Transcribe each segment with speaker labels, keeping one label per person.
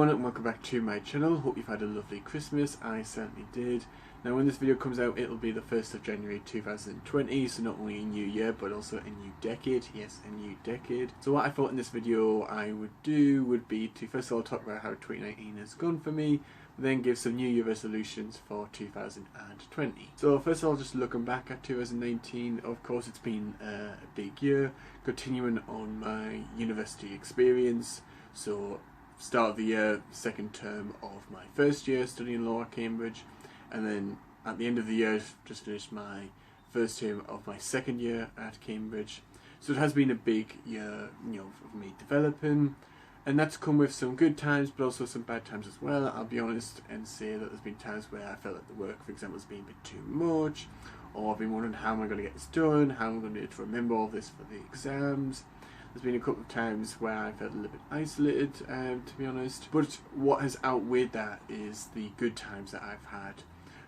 Speaker 1: everyone and welcome back to my channel. Hope you've had a lovely Christmas. I certainly did. Now when this video comes out, it'll be the 1st of January 2020, so not only a new year but also a new decade. Yes, a new decade. So what I thought in this video I would do would be to first of all talk about how 2019 has gone for me, then give some New Year resolutions for 2020. So first of all, just looking back at 2019, of course it's been a big year, continuing on my university experience. So start of the year, second term of my first year studying law at Cambridge, and then at the end of the year just finished my first term of my second year at Cambridge. So it has been a big year, for me developing, and that's come with some good times but also some bad times as well. I'll be honest and say that there's been times where I felt like the work, for example, has been a bit too much, or I've been wondering how am I going to get this done, how am I going to be able to remember all this for the exams. There's been a couple of times where I felt a little bit isolated, to be honest. But what has outweighed that is the good times that I've had.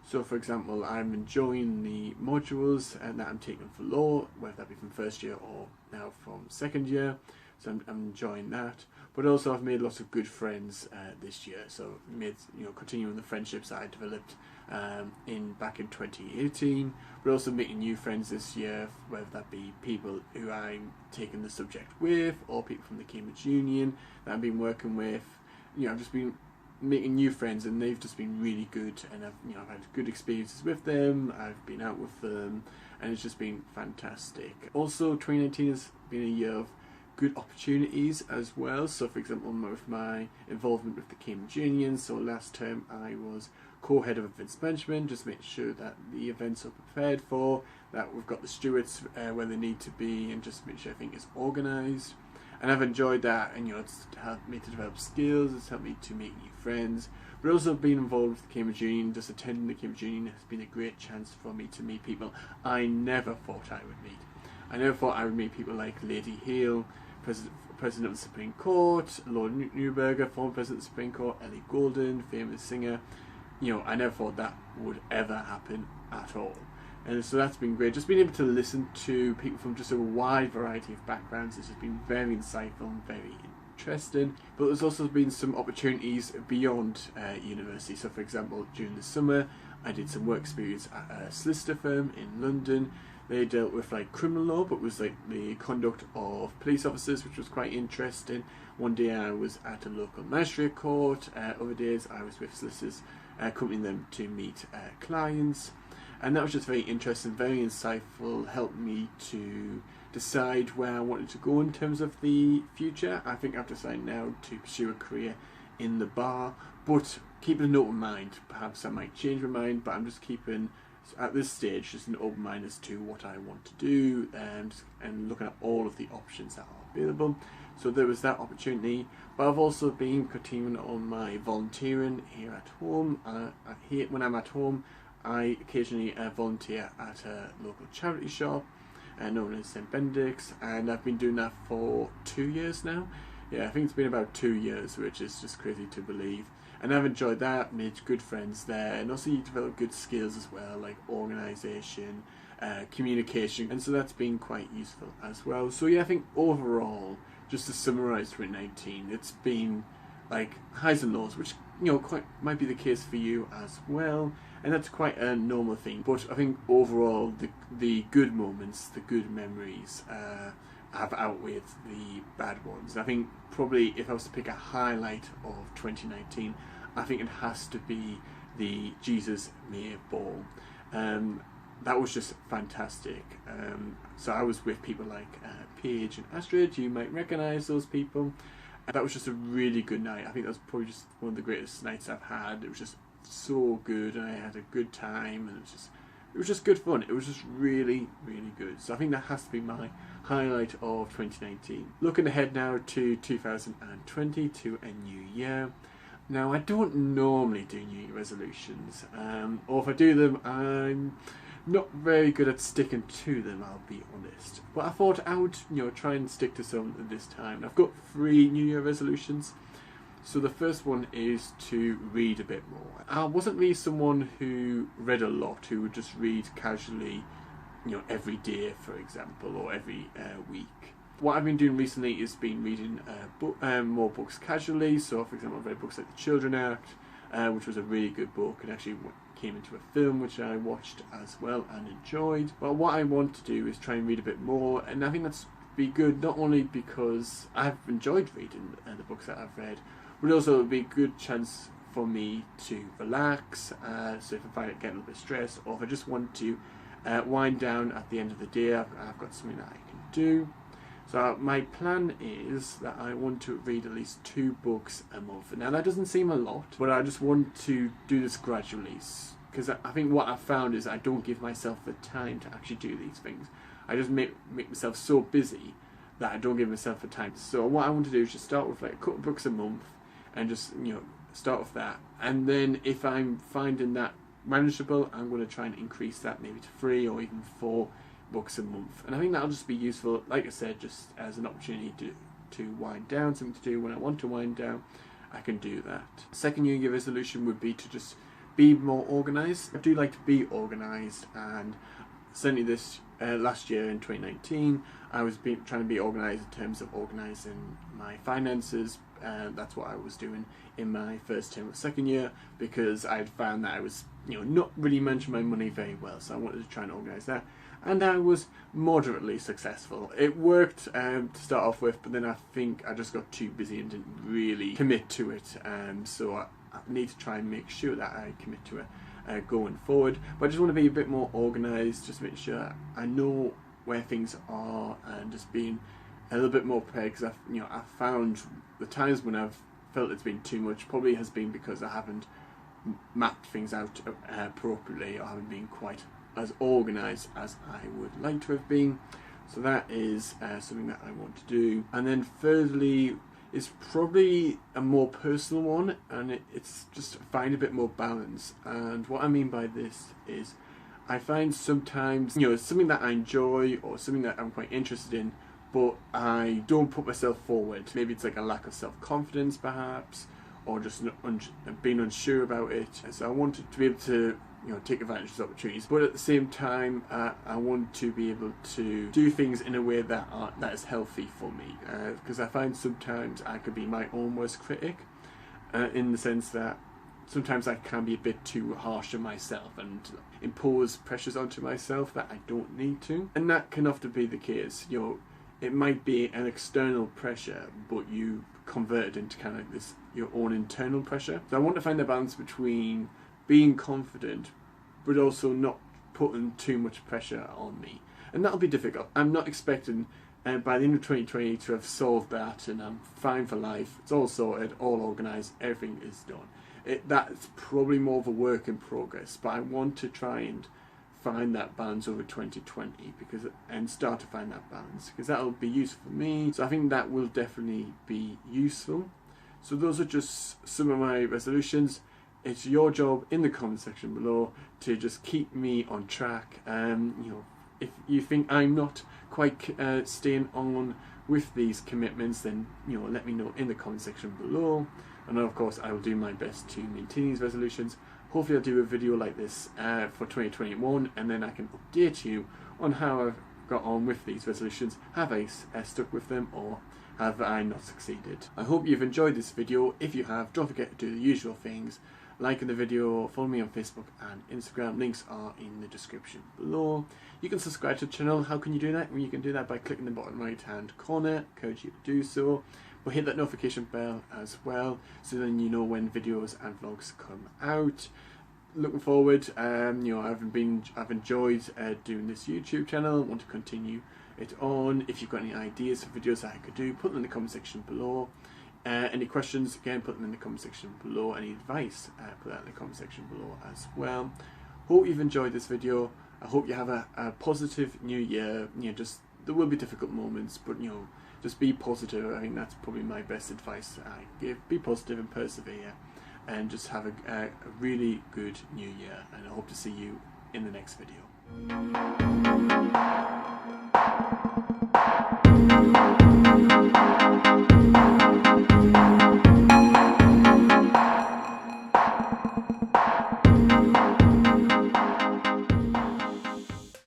Speaker 1: So for example, I'm enjoying the modules that I'm taking for law, whether that be from first year or now from second year. So I'm enjoying that. But also I've made lots of good friends this year. So made, continuing the friendships that I developed back in 2018, but also making new friends this year, whether that be people who I'm taking the subject with or people from the Cambridge Union that I've been working with. I've just been making new friends and they've just been really good, and I've had good experiences with them, I've been out with them, and it's just been fantastic. Also 2019 has been a year of good opportunities as well. So for example, with my involvement with the Cambridge Union, so last term I was co-head of events management, just make sure that the events are prepared for, that we've got the stewards where they need to be, and just make sure everything is organised. And I've enjoyed that, and it's helped me to develop skills, it's helped me to make new friends, but also being involved with the Cambridge Union, just attending the Cambridge Union has been a great chance for me to meet people I never thought I would meet. I never thought I would meet people like Lady Hale, President of the Supreme Court, Lord Neuberger, former President of the Supreme Court, Ellie Goulding, famous singer. I never thought that would ever happen at all. And so that's been great. Just being able to listen to people from just a wide variety of backgrounds has just been very insightful and very interesting. But there's also been some opportunities beyond university. So for example, during the summer I did some work experience at a solicitor firm in London. They dealt with criminal law, but was the conduct of police officers, which was quite interesting. One day I was at a local magistrate court, other days I was with solicitors accompanying them to meet clients, and that was just very interesting, very insightful, helped me to decide where I wanted to go in terms of the future. I think I've decided now to pursue a career in the bar, but keeping an open mind. Perhaps I might change my mind, but I'm just keeping, at this stage, just an open mind as to what I want to do, and looking at all of the options that are available. So there was that opportunity, but I've also been continuing on my volunteering here at home. When I'm at home, I occasionally volunteer at a local charity shop known as St Benedict's, and I've been doing that for 2 years now. Yeah, I think it's been about 2 years, which is just crazy to believe. And I've enjoyed that, made good friends there, and also you develop good skills as well, like organisation, communication, and so that's been quite useful as well. So yeah, I think overall, just to summarise 2019, it's been highs and lows, which quite might be the case for you as well, and that's quite a normal thing. But I think overall, the good moments, the good memories, have outweighed the bad ones. I think probably if I was to pick a highlight of 2019, I think it has to be the Jesus May Ball. That was just fantastic. So I was with people like Paige and Astrid. You might recognise those people. That was just a really good night. I think that was probably just one of the greatest nights I've had. It was just so good, and I had a good time, and it was just good fun. It was just really, really good. So I think that has to be my highlight of 2019. Looking ahead now to 2020, to a new year. Now I don't normally do New Year resolutions, or if I do them, I'm not very good at sticking to them, I'll be honest. But I thought I would, try and stick to some this time. I've got 3 New Year resolutions. So the first one is to read a bit more. I wasn't really someone who read a lot, who would just read casually, every day, for example, or every week. What I've been doing recently is been reading more books casually. So, for example, I've read books like The Children Act, which was a really good book, and actually came into a film which I watched as well and enjoyed. But what I want to do is try and read a bit more, and I think that's be good not only because I've enjoyed reading the books that I've read, but also it would be a good chance for me to relax. So if I get a little bit stressed, or if I just want to wind down at the end of the day, I've got something that I can do. So my plan is that I want to read at least 2 books a month. Now that doesn't seem a lot, but I just want to do this gradually, because I think what I've found is I don't give myself the time to actually do these things. I just make myself so busy that I don't give myself the time. So what I want to do is just start with like a couple of books a month, and just start with that. And then if I'm finding that manageable, I'm going to try and increase that maybe to 3 or even 4 books a month. And I think that'll just be useful, like I said, just as an opportunity to wind down, something to do when I want to wind down. I can do that. Second New Year resolution would be to just be more organised. I do like to be organised, and certainly this last year in 2019 I was trying to be organised in terms of organising my finances. That's what I was doing in my first term of second year, because I'd found that I was not really managing my money very well, so I wanted to try and organise that, and I was moderately successful. It worked to start off with, but then I think I just got too busy and didn't really commit to it, so I need to try and make sure that I commit to it going forward. But I just want to be a bit more organised, just make sure I know where things are, and just being a little bit more prepared, because I've found the times when I've felt it's been too much probably has been because I haven't mapped things out appropriately, or haven't been quite as organised as I would like to have been. So that is something that I want to do. And then thirdly is probably a more personal one, and it's just find a bit more balance. And what I mean by this is I find sometimes it's something that I enjoy or something that I'm quite interested in, but I don't put myself forward. Maybe it's like a lack of self-confidence perhaps, or just being unsure about it. So I wanted to be able to take advantage of these opportunities, but at the same time I want to be able to do things in a way that is healthy for me, because I find sometimes I could be my own worst critic, in the sense that sometimes I can be a bit too harsh on myself and impose pressures onto myself that I don't need to, and that can often be the case. It might be an external pressure, but you convert it into kind of like this your own internal pressure. So I want to find the balance between being confident but also not putting too much pressure on me, and that'll be difficult. I'm not expecting by the end of 2020 to have solved that and I'm fine for life, it's all sorted, all organised, everything is done. That's probably more of a work in progress, but I want to try and find that balance over 2020 and start to find that balance, because that'll be useful for me. So I think that will definitely be useful. So those are just some of my resolutions. It's your job in the comment section below to just keep me on track. If you think I'm not quite staying on with these commitments, then let me know in the comment section below. And of course I will do my best to maintain these resolutions. Hopefully I'll do a video like this for 2021, and then I can update you on how I've got on with these resolutions. Have I stuck with them, or have I not succeeded? I hope you've enjoyed this video. If you have, don't forget to do the usual things. Like the video, follow me on Facebook and Instagram. Links are in the description below. You can subscribe to the channel. How can you do that? Well, you can do that by clicking the bottom right hand corner. Encourage you to do so. But hit that notification bell as well, so then you know when videos and vlogs come out. Looking forward. I've enjoyed doing this YouTube channel. I want to continue it on. If you've got any ideas for videos that I could do, put them in the comment section below. Any questions, again, put them in the comment section below. Any advice, put that in the comment section below as well. Hope you've enjoyed this video. I hope you have a positive new year. There will be difficult moments, but just be positive. I think that's probably my best advice I give. Be positive and persevere, and just have a really good new year. And I hope to see you in the next video.